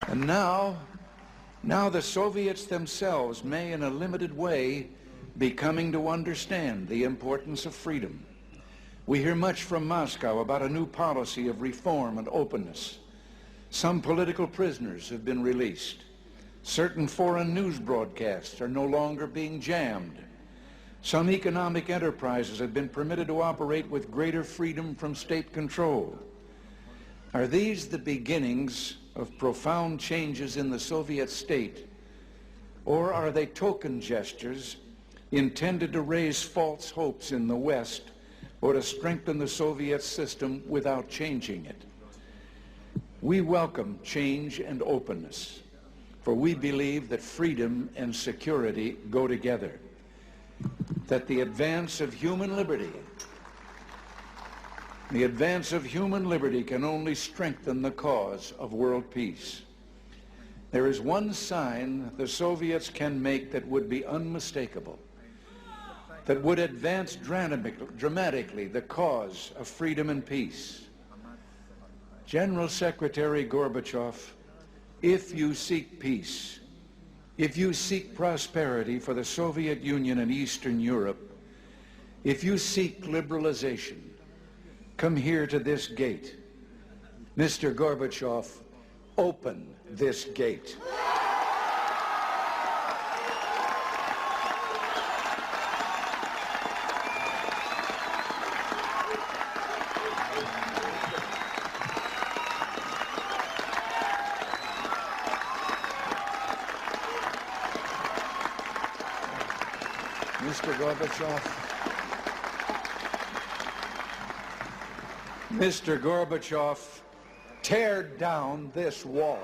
And now the Soviets themselves may, in a limited way, be coming to understand the importance of freedom. We hear much from Moscow about a new policy of reform and openness. Some political prisoners have been released. Certain foreign news broadcasts are no longer being jammed. Some economic enterprises have been permitted to operate with greater freedom from state control. Are these the beginnings of profound changes in the Soviet state, or are they token gestures intended to raise false hopes in the West or to strengthen the Soviet system without changing it? We welcome change and openness, for we believe that freedom and security go together, that the advance of human liberty can only strengthen the cause of world peace. There is one sign the Soviets can make that would be unmistakable, that would advance dramatically the cause of freedom and peace. General Secretary Gorbachev, if you seek peace, if you seek prosperity for the Soviet Union and Eastern Europe, if you seek liberalization, come here to this gate. Mr. Gorbachev, open this gate. Mr. Gorbachev, tear down this wall.